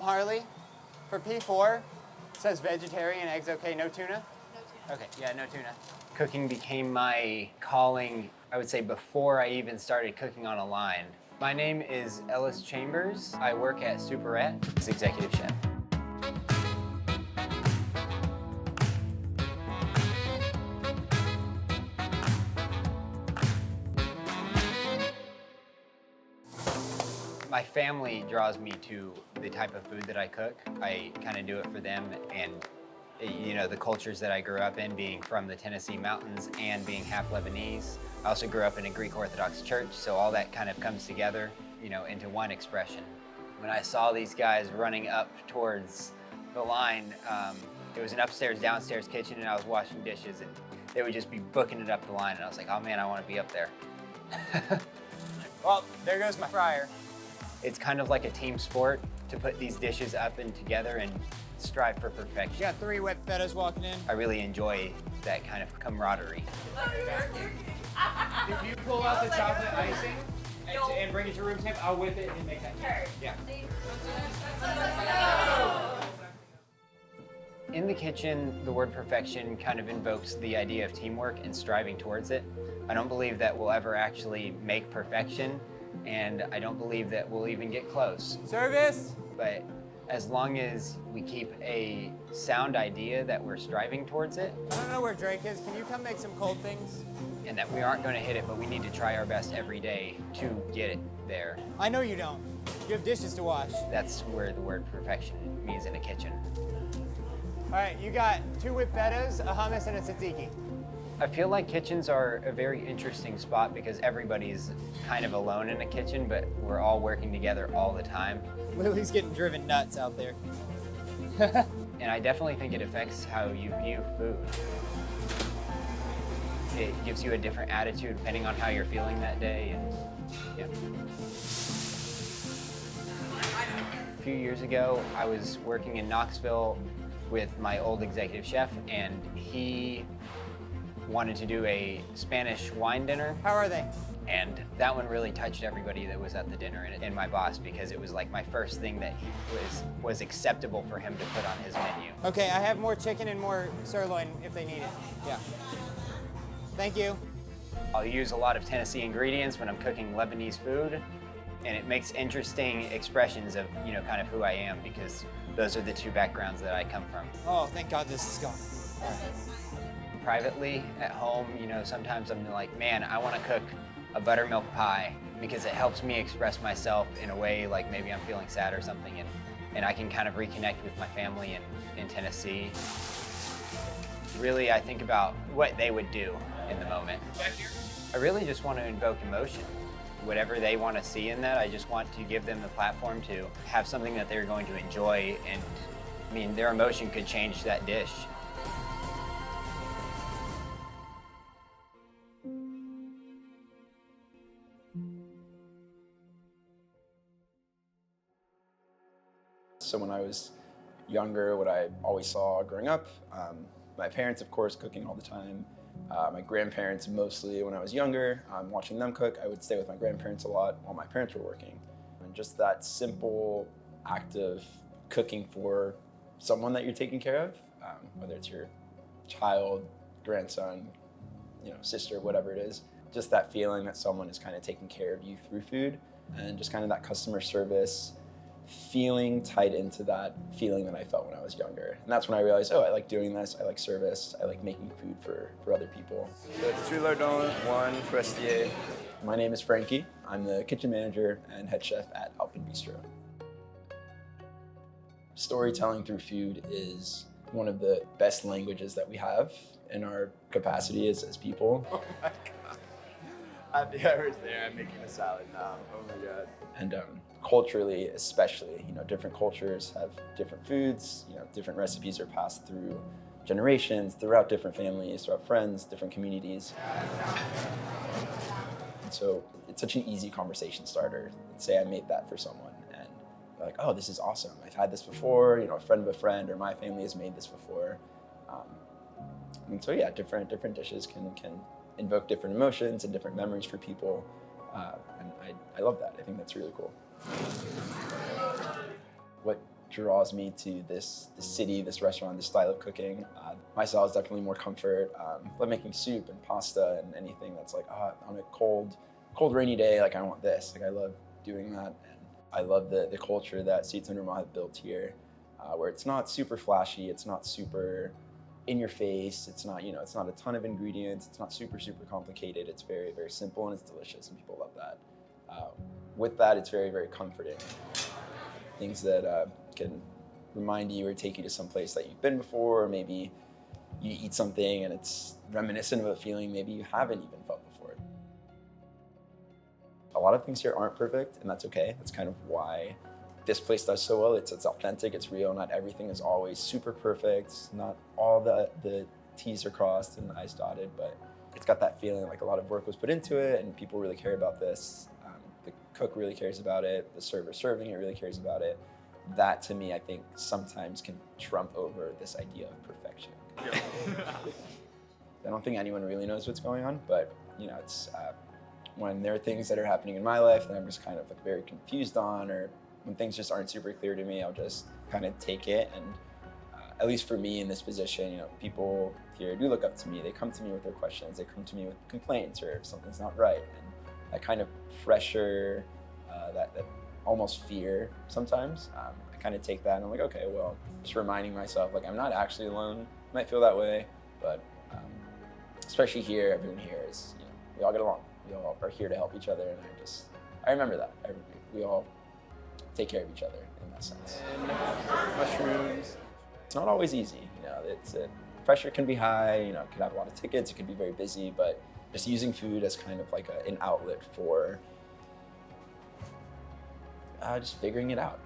Harley, for P4, it says vegetarian, eggs okay, no tuna? No tuna. Okay, yeah, no tuna. Cooking became my calling, I would say, before I even started cooking on a line. My name is Ellis Chambers. I work at Superette as executive chef. My family draws me to the type of food that I cook. I kind of do it for them, and you know, the cultures that I grew up in, being from the Tennessee mountains and being half Lebanese. I also grew up in a Greek Orthodox church, so all that kind of comes together, you know, into one expression. When I saw these guys running up towards the line, it was an upstairs, downstairs kitchen, and I was washing dishes, and they would just be booking it up the line, and I was like, oh man, I want to be up there. Well, there goes my fryer. It's kind of like a team sport to put these dishes up and together and strive for perfection. You got 3 whipped bettas walking in. I really enjoy that kind of camaraderie. If you pull out the chocolate icing and bring it to room temp, I'll whip it and make that cake. Yeah. In the kitchen, the word perfection kind of invokes the idea of teamwork and striving towards it. I don't believe that we'll ever actually make perfection, and I don't believe that we'll even get close. Service! But as long as we keep a sound idea that we're striving towards it. I don't know where Drake is. Can you come make some cold things? And that we aren't going to hit it, but we need to try our best every day to get it there. I know you don't. You have dishes to wash. That's where the word perfection means in a kitchen. All right, you got 2 whipped bettas, a hummus, and a tzatziki. I feel like kitchens are a very interesting spot because everybody's kind of alone in a kitchen, but we're all working together all the time. Lily's getting driven nuts out there. And I definitely think it affects how you view food. It gives you a different attitude depending on how you're feeling that day. And yeah. A few years ago, I was working in Knoxville with my old executive chef, and he wanted to do a Spanish wine dinner. How are they? And that one really touched everybody that was at the dinner and my boss, because it was like my first thing that was acceptable for him to put on his menu. Okay, I have more chicken and more sirloin if they need it. Yeah. Thank you. I'll use a lot of Tennessee ingredients when I'm cooking Lebanese food, and it makes interesting expressions of, you know, kind of who I am, because those are the 2 backgrounds that I come from. Oh, thank God this is gone. All right. Privately, at home, you know, sometimes I'm like, man, I want to cook a buttermilk pie because it helps me express myself in a way, like maybe I'm feeling sad or something, and I can kind of reconnect with my family in Tennessee. Really, I think about what they would do in the moment. I really just want to invoke emotion. Whatever they want to see in that, I just want to give them the platform to have something that they're going to enjoy, and I mean, their emotion could change that dish. So when I was younger, what I always saw growing up, my parents, of course, cooking all the time. My grandparents, mostly when I was younger, watching them cook. I would stay with my grandparents a lot while my parents were working. And just that simple act of cooking for someone that you're taking care of, whether it's your child, grandson, you know, sister, whatever it is, just that feeling that someone is kind of taking care of you through food, and just kind of that customer service feeling tied into that feeling that I felt when I was younger. And that's when I realized, oh, I like doing this, I like service, I like making food for other people. So 2 lardons, 1 forestier. My name is Frankie. I'm the kitchen manager and head chef at Alpine Bistro. Storytelling through food is one of the best languages that we have in our capacity as people. Oh my God. I was there, I'm making a salad now. Oh my God. And culturally, especially, you know, different cultures have different foods, you know, different recipes are passed through generations, throughout different families, throughout friends, different communities. And so it's such an easy conversation starter. Let's say I made that for someone and they're like, oh, this is awesome. I've had this before, a friend of a friend or my family has made this before. And so yeah, different dishes can invoke different emotions and different memories for people. And I love that. I think that's really cool. What draws me to this city, this restaurant, this style of cooking? My style is definitely more comfort. I love making soup and pasta and anything that's like, on a cold rainy day, like I want this. Like I love doing that. And I love the culture that Seats Under Mile have built here, where it's not super flashy, it's not super in your face, it's not a ton of ingredients, it's not super complicated, it's very, very simple and it's delicious and people love that. With that, it's very, very comforting. Things that can remind you or take you to some place that you've been before, or maybe you eat something and it's reminiscent of a feeling maybe you haven't even felt before. A lot of things here aren't perfect, and that's okay. That's kind of why this place does so well. It's authentic, it's real. Not everything is always super perfect. Not all the T's are crossed and the I's dotted, but it's got that feeling like a lot of work was put into it and people really care about this. The cook really cares about it. The server serving it really cares about it. That to me, I think sometimes can trump over this idea of perfection. I don't think anyone really knows what's going on, but it's when there are things that are happening in my life that I'm just kind of like very confused on, or when things just aren't super clear to me, I'll just kind of take it. And at least for me in this position, people here do look up to me. They come to me with their questions. They come to me with complaints or if something's not right. And that kind of pressure, that almost fear sometimes, I kind of take that and I'm like, okay, well, just reminding myself, like I'm not actually alone. I might feel that way, but especially here, everyone here is, we all get along. We all are here to help each other, and I remember that. We all take care of each other in that sense. And mushrooms. It's not always easy, pressure can be high, it could have a lot of tickets, it could be very busy, but just using food as kind of like an outlet for just figuring it out.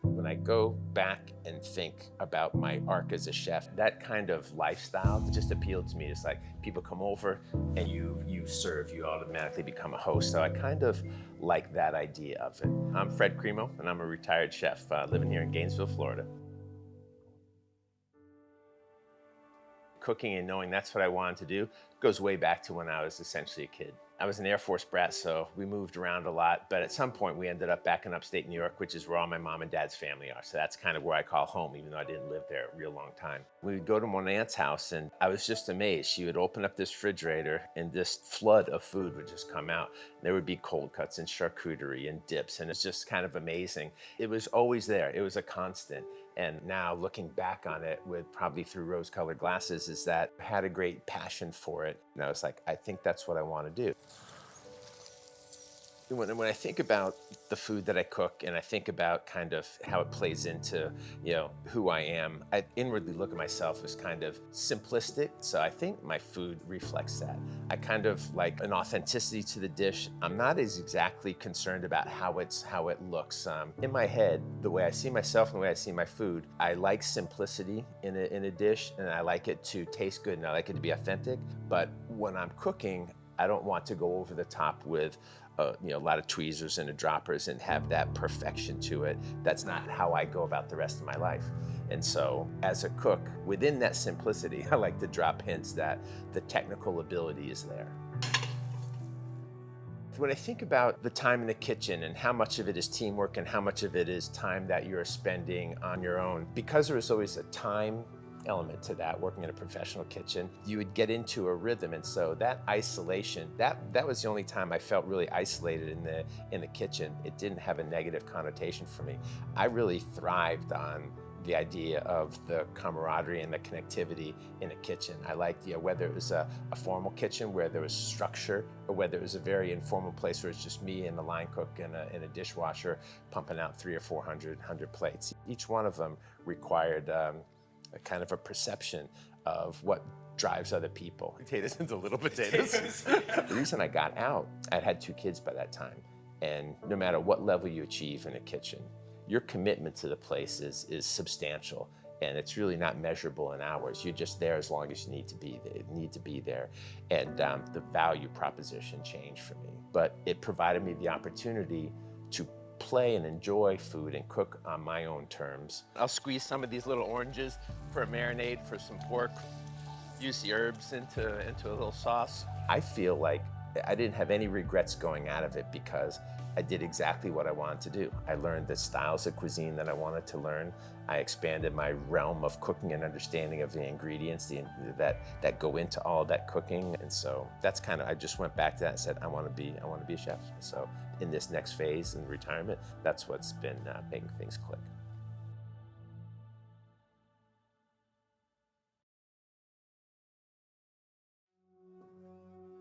When I go back and think about my arc as a chef, that kind of lifestyle just appealed to me. It's like people come over and you serve, you automatically become a host. So I kind of like that idea of it. I'm Fred Cremo, and I'm a retired chef living here in Gainesville, Florida. Cooking and knowing that's what I wanted to do goes way back to when I was essentially a kid. I was an Air Force brat, so we moved around a lot, but at some point we ended up back in upstate New York, which is where all my mom and dad's family are. So that's kind of where I call home, even though I didn't live there a real long time. We would go to my aunt's house and I was just amazed. She would open up this refrigerator and this flood of food would just come out. There would be cold cuts and charcuterie and dips, and it's just kind of amazing. It was always there. It was a constant. And now looking back on it with probably through rose-colored glasses is that I had a great passion for it. And I was like, I think that's what I want to do. When I think about the food that I cook and I think about kind of how it plays into, who I am, I inwardly look at myself as kind of simplistic. So I think my food reflects that. I kind of like an authenticity to the dish. I'm not as exactly concerned about how it looks. In my head, the way I see myself and the way I see my food, I like simplicity in a dish, and I like it to taste good and I like it to be authentic. But when I'm cooking, I don't want to go over the top with a lot of tweezers and droppers and have that perfection to it. That's not how I go about the rest of my life. And so as a cook, within that simplicity, I like to drop hints that the technical ability is there. When I think about the time in the kitchen and how much of it is teamwork and how much of it is time that you're spending on your own, because there is always a time element to that, working in a professional kitchen, you would get into a rhythm. And so that isolation, that was the only time I felt really isolated in the kitchen. It didn't have a negative connotation for me. I really thrived on the idea of the camaraderie and the connectivity in a kitchen. I liked, whether it was a formal kitchen where there was structure, or whether it was a very informal place where it's just me and the line cook and a dishwasher pumping out 300 or 400 plates. Each one of them required a kind of a perception of what drives other people. Potatoes into little potatoes. The reason I got out, I'd had 2 kids by that time, And no matter what level you achieve in a kitchen, your commitment to the place is substantial. And it's really not measurable in hours. You're just there as long as you need to be there. And the value proposition changed for me. But it provided me the opportunity to play and enjoy food and cook on my own terms. I'll squeeze some of these little oranges for a marinade for some pork, use the herbs into a little sauce. I feel like I didn't have any regrets going out of it because I did exactly what I wanted to do. I learned the styles of cuisine that I wanted to learn. I expanded my realm of cooking and understanding of the ingredients that go into all of that cooking. And so that's kind of, I just went back to that and said, I want to be a chef. So in this next phase in retirement, that's what's been making things click.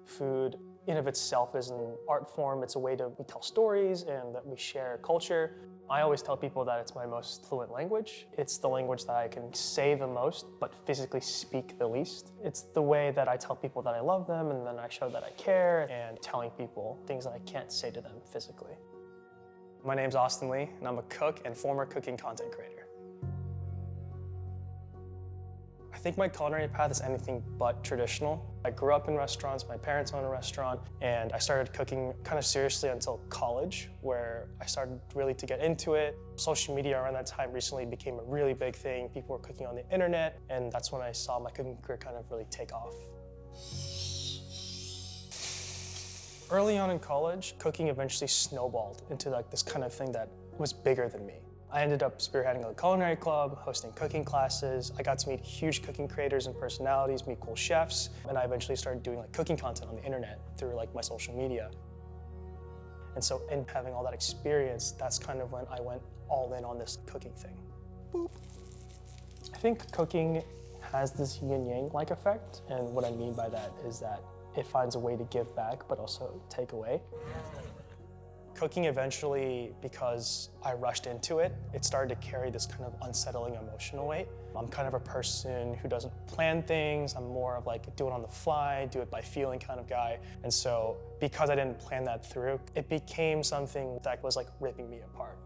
Food in of itself is an art form. It's a way we tell stories and that we share culture. I always tell people that it's my most fluent language. It's the language that I can say the most, but physically speak the least. It's the way that I tell people that I love them, and then I show that I care, and telling people things that I can't say to them physically. My name's Austin Lee, and I'm a cook and former cooking content creator. I think my culinary path is anything but traditional. I grew up in restaurants, my parents owned a restaurant, and I started cooking kind of seriously until college, where I started really to get into it. Social media around that time recently became a really big thing. People were cooking on the internet, and that's when I saw my cooking career kind of really take off. Early on in college, cooking eventually snowballed into like this kind of thing that was bigger than me. I ended up spearheading a culinary club, hosting cooking classes. I got to meet huge cooking creators and personalities, meet cool chefs, and I eventually started doing like cooking content on the internet through like my social media. And so in having all that experience, that's kind of when I went all in on this cooking thing. Boop. I think cooking has this yin-yang-like effect, and what I mean by that is that it finds a way to give back, but also take away. Cooking eventually, because I rushed into it, it started to carry this kind of unsettling emotional weight. I'm kind of a person who doesn't plan things. I'm more of like do it on the fly, do it by feeling kind of guy. And so because I didn't plan that through, it became something that was like ripping me apart.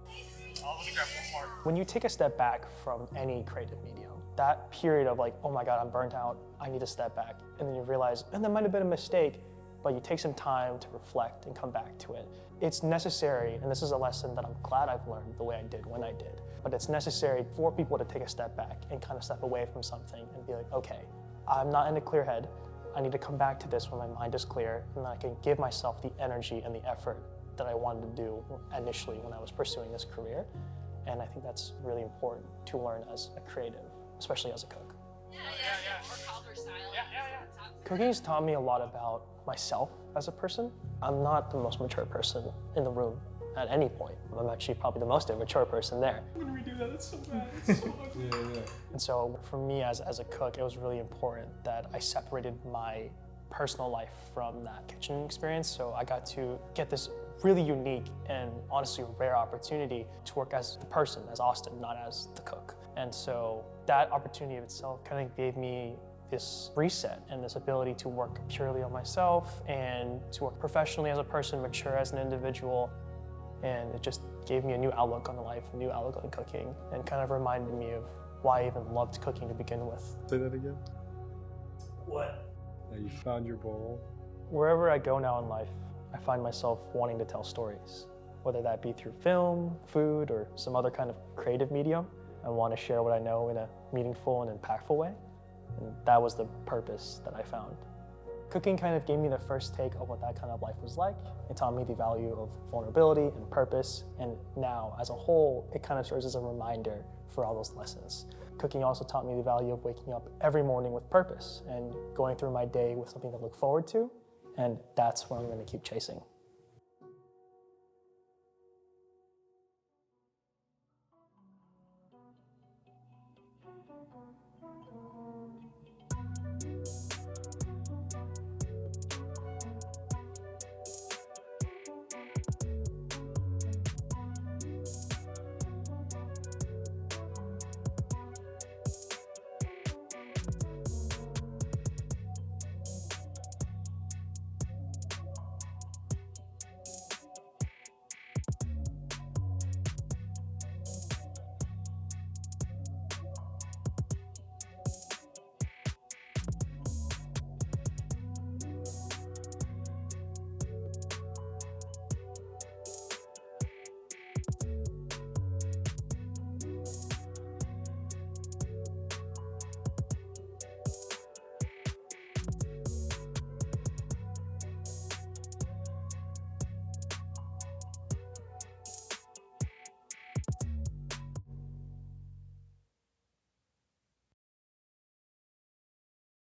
When you take a step back from any creative medium, that period of like, oh my God, I'm burnt out, I need to step back. And then you realize, and that might have been a mistake, but you take some time to reflect and come back to it. It's necessary, and this is a lesson that I'm glad I've learned the way I did when I did, but it's necessary for people to take a step back and kind of step away from something and be like, okay, I'm not in a clear head. I need to come back to this when my mind is clear, and then I can give myself the energy and the effort that I wanted to do initially when I was pursuing this career. And I think that's really important to learn as a creative, especially as a cook. Or cobbler style. Cooking's taught me a lot about myself as a person. I'm not the most mature person in the room at any point. I'm actually probably the most immature person there. When we do that, it's so bad. It's so ugly. And so for me as a cook, it was really important that I separated my personal life from that kitchen experience. So I got to get this really unique and honestly rare opportunity to work as the person, as Austin, not as the cook. And so that opportunity of itself kind of gave me this reset and this ability to work purely on myself and to work professionally as a person, mature as an individual. And it just gave me a new outlook on life, a new outlook on cooking, and kind of reminded me of why I even loved cooking to begin with. Say that again. What? That you found your bowl. Wherever I go now in life, I find myself wanting to tell stories, whether that be through film, food, or some other kind of creative medium. I want to share what I know in a meaningful and impactful way. And that was the purpose that I found. Cooking kind of gave me the first take of what that kind of life was like. It taught me the value of vulnerability and purpose. And now, as a whole, it kind of serves as a reminder for all those lessons. Cooking also taught me the value of waking up every morning with purpose and going through my day with something to look forward to. And that's what I'm going to keep chasing.